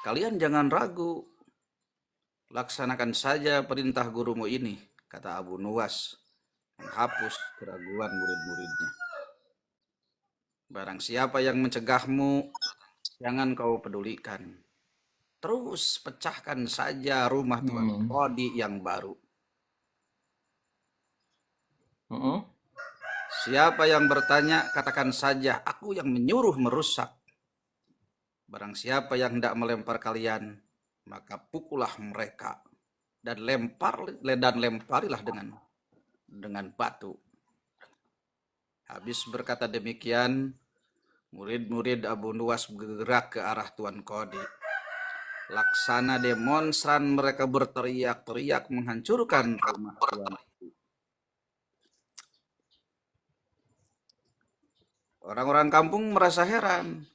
Kalian jangan ragu, laksanakan saja perintah gurumu ini, kata Abu Nuwas, menghapus keraguan murid-muridnya. Barang siapa yang mencegahmu, jangan kau pedulikan. Terus pecahkan saja rumah Tuan Hmm. Kodi yang baru. Mm-mm. Siapa yang bertanya, katakan saja, aku yang menyuruh merusak. Barang siapa yang hendak melempar kalian, maka pukullah mereka dan lemparilah dengan batu. Habis berkata demikian, murid-murid Abu Nuwas bergerak ke arah Tuan Kodi. Laksana demonstran mereka berteriak-teriak menghancurkan rumah Tuan. Orang-orang kampung merasa heran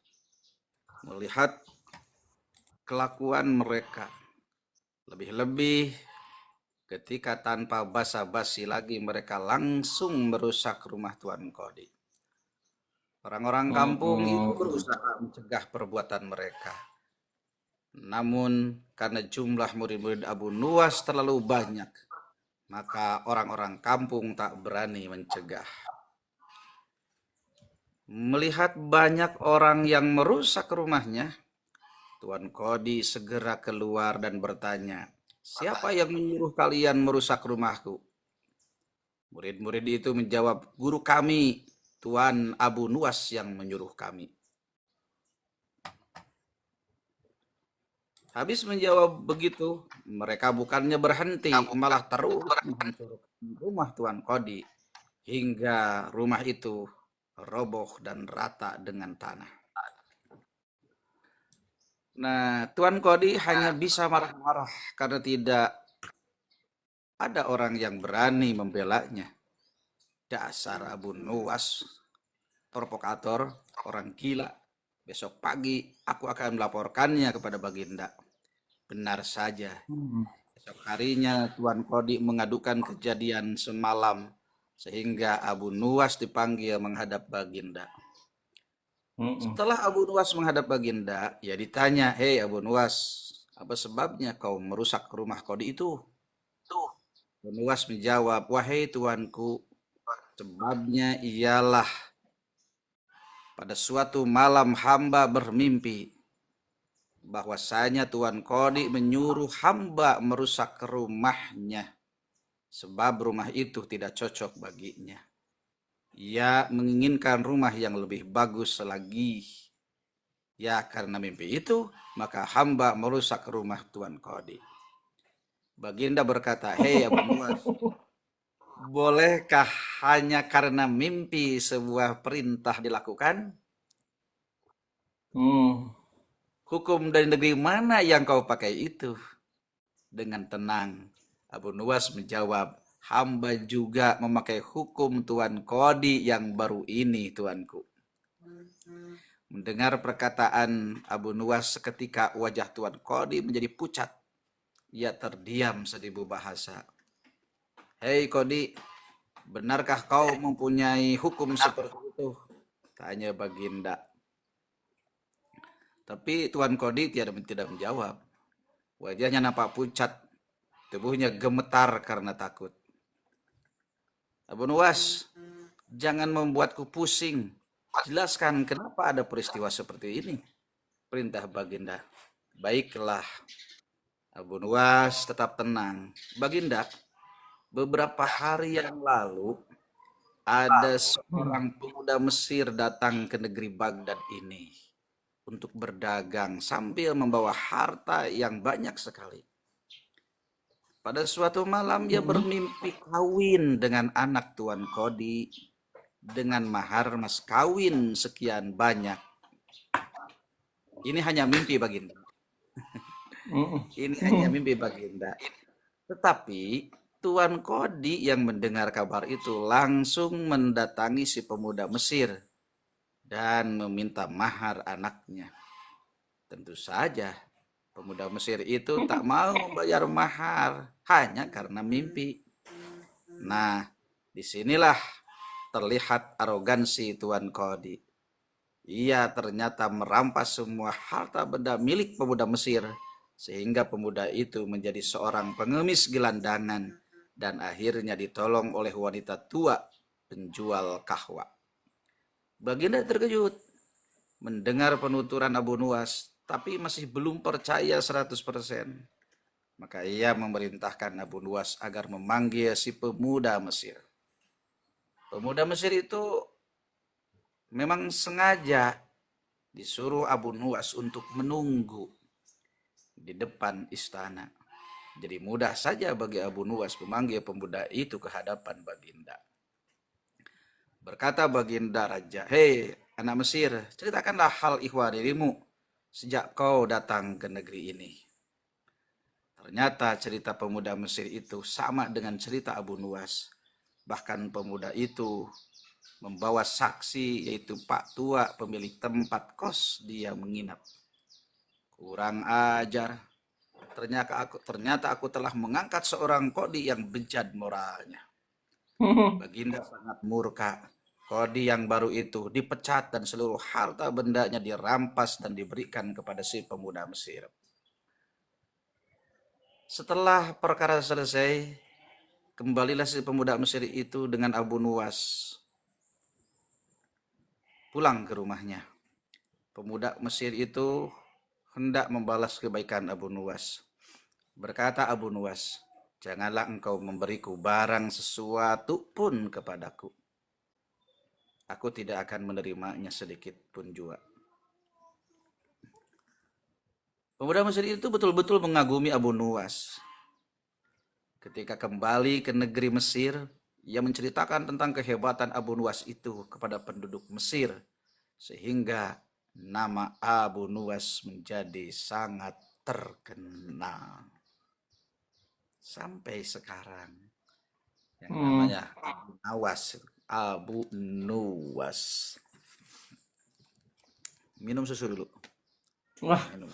melihat kelakuan mereka. Lebih-lebih ketika tanpa basa-basi lagi mereka langsung merusak rumah Tuan Kodi. Orang-orang kampung itu Mm-mm. berusaha mencegah perbuatan mereka. Namun karena jumlah murid-murid Abu Nuwas terlalu banyak, maka orang-orang kampung tak berani mencegah. Melihat banyak orang yang merusak rumahnya, Tuan Kodi segera keluar dan bertanya, siapa yang menyuruh kalian merusak rumahku? Murid-murid itu menjawab, guru kami, Tuan Abu Nuwas yang menyuruh kami. Habis menjawab begitu, mereka bukannya berhenti, malah terus menghancurkan rumah Tuan Kodi hingga rumah itu roboh dan rata dengan tanah. Nah, Tuan Kodi hanya bisa marah-marah karena tidak ada orang yang berani membelanya. Dasar Abu Nuwas, provokator, orang gila. Besok pagi aku akan melaporkannya kepada Baginda. Benar saja. Mm-mm. Esok harinya Tuan Kodi mengadukan kejadian semalam sehingga Abu Nuwas dipanggil menghadap Baginda. Mm-mm. Setelah Abu Nuwas menghadap Baginda, ya ditanya, "Hei Abu Nuwas, apa sebabnya kau merusak rumah Kodi itu?" Abu Nuwas menjawab, "Wahai tuanku, sebabnya ialah pada suatu malam hamba bermimpi bahwasanya Tuan Kodi menyuruh hamba merusak rumahnya sebab rumah itu tidak cocok baginya. Ia menginginkan rumah yang lebih bagus lagi. Ya karena mimpi itu, maka hamba merusak rumah Tuan Kodi." Baginda berkata, "Hei Abu Nuwas, bolehkah hanya karena mimpi sebuah perintah dilakukan? Mm. Hukum dari negeri mana yang kau pakai itu?" Dengan tenang, Abu Nuwas menjawab, "Hamba juga memakai hukum Tuan Kodi yang baru ini, tuanku." Mendengar perkataan Abu Nuwas seketika wajah Tuan Kodi menjadi pucat. Ia terdiam seribu bahasa. "Hei Kodi, benarkah kau mempunyai hukum seperti itu?" tanya Baginda. Tapi Tuan Kodi tidak menjawab. Wajahnya nampak pucat, tubuhnya gemetar karena takut. "Abu Nuwas, jangan membuatku pusing. Jelaskan kenapa ada peristiwa seperti ini," perintah Baginda. "Baiklah." Abu Nuwas tetap tenang. "Baginda, beberapa hari yang lalu ada seorang pemuda Mesir datang ke negeri Baghdad ini untuk berdagang sambil membawa harta yang banyak sekali. Pada suatu malam ia Mm-mm. bermimpi kawin dengan anak Tuan Kodi dengan mahar mas kawin sekian banyak. Ini hanya mimpi Baginda. Ini hanya Mm-mm. mimpi Baginda. Tetapi Tuan Kodi yang mendengar kabar itu langsung mendatangi si pemuda Mesir dan meminta mahar anaknya. Tentu saja pemuda Mesir itu tak mau membayar mahar hanya karena mimpi. Nah, disinilah terlihat arogansi Tuan Kodi. ia ternyata merampas semua harta benda milik pemuda Mesir, sehingga pemuda itu menjadi seorang pengemis gelandangan dan akhirnya ditolong oleh wanita tua penjual kahwa. Baginda terkejut mendengar penuturan Abu Nuwas, tapi masih belum percaya 100%. Maka ia memerintahkan Abu Nuwas agar memanggil si pemuda Mesir. Pemuda Mesir itu memang sengaja disuruh Abu Nuwas untuk menunggu di depan istana. Jadi mudah saja bagi Abu Nuwas memanggil pemuda itu ke hadapan Baginda. Berkata Baginda Raja, "Hei anak Mesir, ceritakanlah hal ihwal dirimu sejak kau datang ke negeri ini." Ternyata cerita pemuda Mesir itu sama dengan cerita Abu Nuwas. Bahkan pemuda itu membawa saksi, yaitu Pak Tua pemilik tempat kos dia menginap. Kurang ajar. Ternyata aku telah mengangkat seorang kodi yang bejat moralnya. Baginda sangat murka. Kodi yang baru itu dipecat dan seluruh harta bendanya dirampas dan diberikan kepada si pemuda Mesir. Setelah perkara selesai, kembalilah si pemuda Mesir itu dengan Abu Nuwas pulang ke rumahnya. Pemuda Mesir itu hendak membalas kebaikan Abu Nuwas. Berkata Abu Nuwas, "Janganlah engkau memberiku barang sesuatu pun kepadaku. Aku tidak akan menerimanya sedikit pun juga." Pemuda Mesir itu betul-betul mengagumi Abu Nuwas. Ketika kembali ke negeri Mesir, ia menceritakan tentang kehebatan Abu Nuwas itu kepada penduduk Mesir, sehingga nama Abu Nuwas menjadi sangat terkenal. Sampai sekarang, yang namanya Abu Nawas, Abu Nuwas. Minum susu dulu. Wah, Minum.